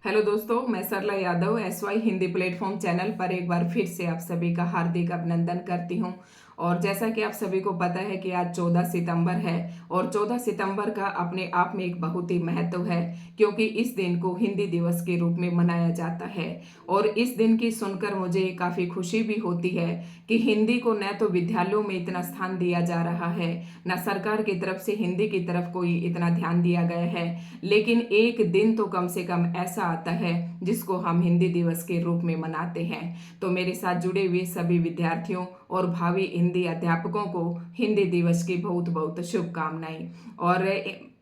Hello दोस्तों, मैं Sarla Yadav SY Hindi platform channel पर एक बार फिर से आप सभी का हार्दिक अभिनंदन करती हूं। और जैसा कि आप सभी को पता है कि आज 14 सितंबर है और 14 सितंबर का अपने आप में एक बहुत ही महत्व है, क्योंकि इस दिन को हिंदी दिवस के रूप में मनाया जाता है। और इस दिन की सुनकर मुझे काफ़ी खुशी भी होती है कि हिंदी को न तो विद्यालयों में इतना स्थान दिया जा रहा है, न सरकार की तरफ से हिंदी की तरफ कोई इतना ध्यान दिया गया है, लेकिन एक दिन तो कम से कम ऐसा आता है जिसको हम हिंदी दिवस के रूप में मनाते हैं। तो मेरे साथ जुड़े हुए सभी विद्यार्थियों और भावी हिंदी अध्यापकों को हिंदी दिवस की बहुत बहुत शुभकामनाएं। और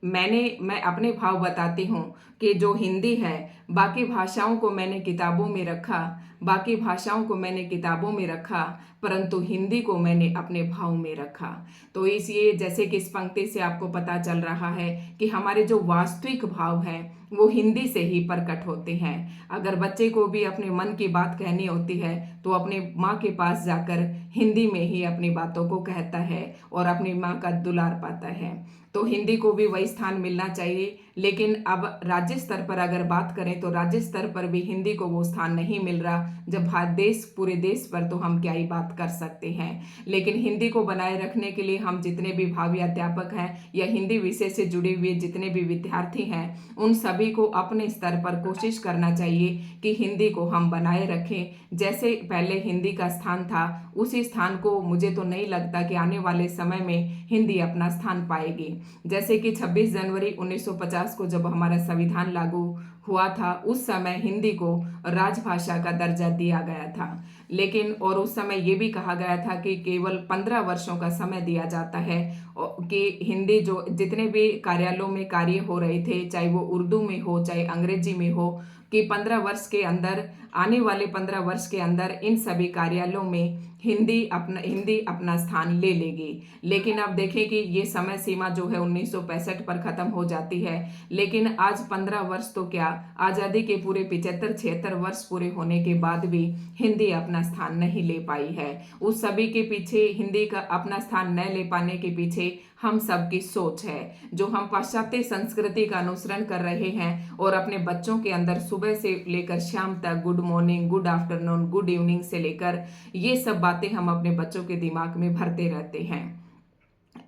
मैं अपने भाव बताती हूँ कि जो हिंदी है, बाकी भाषाओं को मैंने किताबों में रखा, बाकी भाषाओं को मैंने किताबों में रखा, परंतु हिंदी को मैंने अपने भाव में रखा। तो इसलिए जैसे कि इस पंक्ति से आपको पता चल रहा है कि हमारे जो वास्तविक भाव हैं वो हिंदी से ही प्रकट होते हैं। अगर बच्चे को भी अपने मन की बात कहनी होती है तो अपने माँ के पास जाकर हिंदी में ही अपनी बातों को कहता है और अपनी माँ का दुलार पाता है। तो हिंदी को भी वही स्थान मिलना चाहिए। लेकिन अब राज्य स्तर पर अगर बात करें तो राज्य स्तर पर भी हिंदी को वो स्थान नहीं मिल रहा। जब पूरे देश पर तो हम क्या ही बात कर सकते हैं। लेकिन हिंदी को बनाए रखने के लिए हम जितने भी भावी अध्यापक हैं या हिंदी विषय से जुड़े हुए जितने भी विद्यार्थी हैं, उन सभी को अपने स्तर पर कोशिश करना चाहिए कि हिंदी को हम बनाए रखें। जैसे पहले हिंदी का स्थान था, उसी स्थान को मुझे तो नहीं लगता कि आने वाले समय में हिंदी अपना स्थान पाएगी। जैसे कि 26 जनवरी 1950 को जब हमारा संविधान लागू हुआ था, उस समय हिंदी को राजभाषा का दर्जा दिया गया था। लेकिन और उस समय ये भी कहा गया था कि केवल 15 वर्षों का समय दिया जाता है कि हिंदी जो जितने भी कार्यालयों में कार्य हो रहे थे, चाहे वो उर्दू में हो चाहे अंग्रेजी में हो, कि 15 वर्ष के अंदर, आने वाले 15 वर्ष के अंदर इन सभी कार्यालयों में हिंदी अपना स्थान ले लेगी। लेकिन अब देखें कि ये समय सीमा जो है 1965 पर खत्म हो जाती है। लेकिन आज 15 वर्ष तो क्या, आज़ादी के पूरे 75-76 वर्ष पूरे होने के बाद भी हिंदी अपना स्थान नहीं ले पाई है। उस सभी के पीछे, हिंदी का अपना स्थान न ले पाने के पीछे हम सबकी सोच है, जो हम पाश्चात्य संस्कृति का अनुसरण कर रहे हैं और अपने बच्चों के अंदर सुबह से लेकर शाम तक good morning, good afternoon, good evening से लेकर ये सब बातें हम अपने बच्चों के दिमाग में भरते रहते हैं।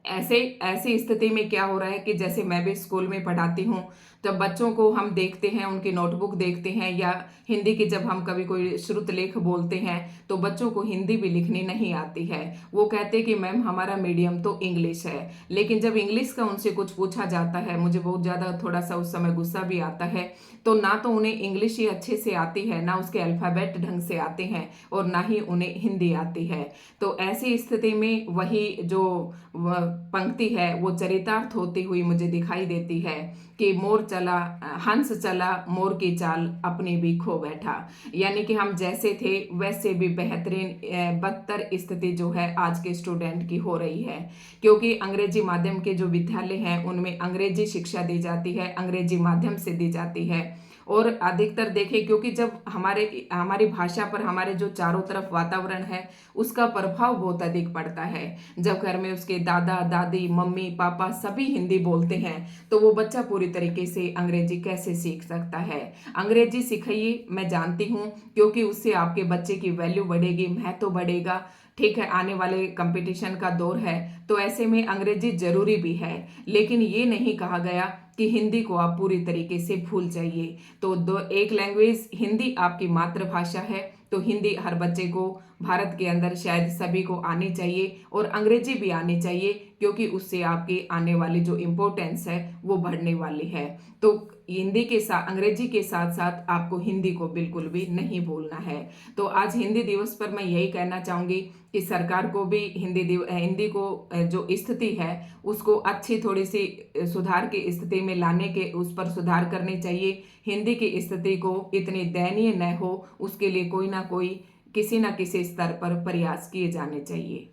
ऐसी स्थिति में क्या हो रहा है कि जैसे मैं भी स्कूल में पढ़ाती हूँ, जब बच्चों को हम देखते हैं, उनकी नोटबुक देखते हैं, या हिंदी की जब हम कभी कोई श्रुत लेख बोलते हैं तो बच्चों को हिंदी भी लिखनी नहीं आती है। वो कहते हैं कि मैम हमारा मीडियम तो इंग्लिश है। लेकिन जब इंग्लिश का उनसे कुछ पूछा जाता है, मुझे बहुत ज़्यादा थोड़ा सा उस समय गुस्सा भी आता है। तो ना तो उन्हें इंग्लिश ही अच्छे से आती है, ना उसके अल्फ़ाबेट ढंग से आते हैं, और ना ही उन्हें हिंदी आती है। तो ऐसी स्थिति में वही जो पंक्ति है वो चरितार्थ होती हुई मुझे दिखाई देती है कि मोर चला, हंस चला, मोर की चाल अपनी भी खो बैठा। यानी कि हम जैसे थे वैसे भी बेहतरीन, बदतर स्थिति जो है आज के स्टूडेंट की हो रही है। क्योंकि अंग्रेजी माध्यम के जो विद्यालय हैं उनमें अंग्रेजी शिक्षा दी जाती है, अंग्रेजी माध्यम से दी जाती है। और अधिकतर देखें, क्योंकि जब हमारी भाषा पर हमारे जो चारों तरफ वातावरण है उसका प्रभाव बहुत अधिक पड़ता है। जब घर में उसके दादा दादी, मम्मी पापा सभी हिंदी बोलते हैं तो वो बच्चा पूरी तरीके से अंग्रेजी कैसे सीख सकता है। अंग्रेजी सिखाइए, मैं जानती हूँ, क्योंकि उससे आपके बच्चे की वैल्यू बढ़ेगी, महत्व बढ़ेगा। ठीक है, आने वाले कंपटीशन का दौर है तो ऐसे में अंग्रेजी जरूरी भी है। लेकिन ये नहीं कहा गया कि हिंदी को आप पूरी तरीके से भूल जाइए। तो एक लैंग्वेज, हिंदी आपकी मातृभाषा है, तो हिंदी हर बच्चे को भारत के अंदर शायद सभी को आनी चाहिए, और अंग्रेजी भी आनी चाहिए, क्योंकि उससे आपके आने वाली जो इम्पोर्टेंस है वो बढ़ने वाली है। तो हिंदी के साथ, अंग्रेजी के साथ साथ आपको हिंदी को बिल्कुल भी नहीं भूलना है। तो आज हिंदी दिवस पर मैं यही कहना चाहूँगी कि सरकार को भी हिंदी को जो स्थिति है उसको अच्छी थोड़ी सी सुधार की स्थिति में लाने के, उस पर सुधार करनी चाहिए। हिंदी की स्थिति को इतनी दयनीय न हो, उसके लिए कोई ना कोई, किसी ना किसी स्तर पर प्रयास किए जाने चाहिए।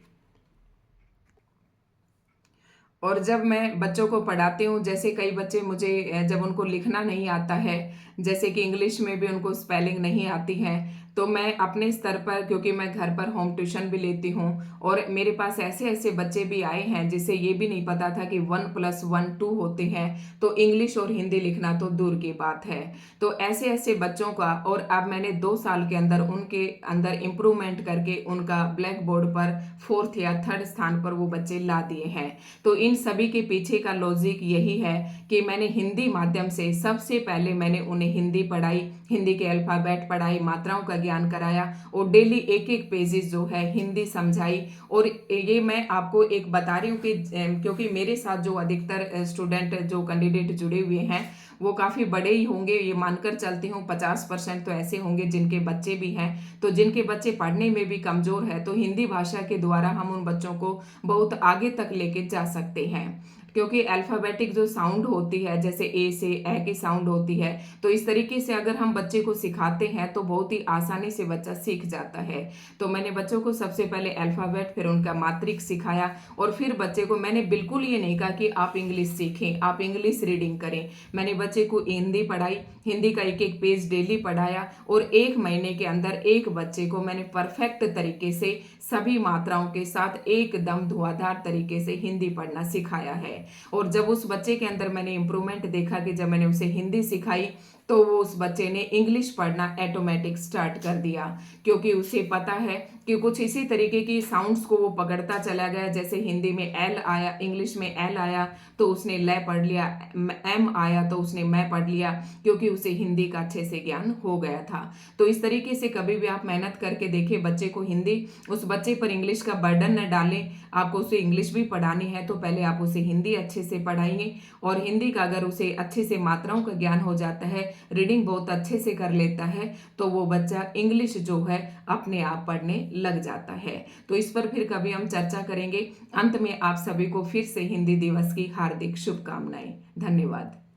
और जब मैं बच्चों को पढ़ाती हूँ, जैसे कई बच्चे मुझे जब उनको लिखना नहीं आता है, जैसे कि इंग्लिश में भी उनको स्पेलिंग नहीं आती है, तो मैं अपने स्तर पर, क्योंकि मैं घर पर होम ट्यूशन भी लेती हूँ और मेरे पास ऐसे ऐसे बच्चे भी आए हैं जिसे ये भी नहीं पता था कि 1+1 2 होते हैं, तो इंग्लिश और हिंदी लिखना तो दूर की बात है। तो ऐसे ऐसे बच्चों का, और अब मैंने 2 साल के अंदर उनके अंदर इम्प्रूवमेंट करके उनका ब्लैक बोर्ड पर 4th या 3rd स्थान पर वो बच्चे ला दिए हैं। तो इन सभी के पीछे का लॉजिक यही है कि मैंने हिंदी माध्यम से सबसे पहले मैंने उन्हें हिंदी पढ़ाई, हिंदी के अल्फाबेट पढ़ाई, मात्राओं का ज्ञान कराया और डेली एक एक पेजेस जो है हिंदी समझाई। और ये मैं आपको एक बता रही हूँ कि क्योंकि मेरे साथ जो अधिकतर स्टूडेंट जो कैंडिडेट जुड़े हुए हैं वो काफ़ी बड़े ही होंगे, ये मानकर चलती हूँ 50% तो ऐसे होंगे जिनके बच्चे भी हैं। तो जिनके बच्चे पढ़ने में भी कमज़ोर है, तो हिंदी भाषा के द्वारा हम उन बच्चों को बहुत आगे तक लेके जा सकते हैं। क्योंकि अल्फ़ाबेटिक जो साउंड होती है, जैसे ए से ए की साउंड होती है, तो इस तरीके से अगर हम बच्चे को सिखाते हैं तो बहुत ही आसानी से बच्चा सीख जाता है। तो मैंने बच्चों को सबसे पहले अल्फ़ाबेट, फिर उनका मात्रिक सिखाया और फिर बच्चे को मैंने बिल्कुल ये नहीं कहा कि आप इंग्लिश सीखें, आप इंग्लिश रीडिंग करें। मैंने बच्चे को हिंदी पढ़ाई, हिंदी का एक एक पेज डेली पढ़ाया और 1 महीने के अंदर एक बच्चे को मैंने परफेक्ट तरीके से सभी मात्राओं के साथ एकदम धुआंधार तरीके से हिंदी पढ़ना सिखाया है। और जब उस बच्चे के अंदर मैंने इम्प्रूवमेंट देखा कि जब मैंने उसे हिंदी सिखाई तो वो उस बच्चे ने इंग्लिश पढ़ना ऑटोमेटिक स्टार्ट कर दिया, क्योंकि उसे पता है कि कुछ इसी तरीके की साउंड्स को वो पकड़ता चला गया। जैसे हिंदी में एल आया, इंग्लिश में एल आया तो उसने ले पढ़ लिया, एम आया तो उसने मैं पढ़ लिया, क्योंकि उसे हिंदी का अच्छे से ज्ञान हो गया था। तो इस तरीके से कभी भी आप मेहनत करके देखिए बच्चे को हिंदी, उस बच्चे पर इंग्लिश का बर्डन न डालें। आपको उसे इंग्लिश भी पढ़ानी है तो पहले आप उसे हिंदी अच्छे से पढ़ाएंगे, और हिंदी का अगर उसे अच्छे से मात्राओं का ज्ञान हो जाता है, रीडिंग बहुत अच्छे से कर लेता है, तो वो बच्चा इंग्लिश जो है अपने आप पढ़ने लग जाता है। तो इस पर फिर कभी हम चर्चा करेंगे। अंत में आप सभी को फिर से हिंदी दिवस की हार्दिक शुभकामनाएं। धन्यवाद।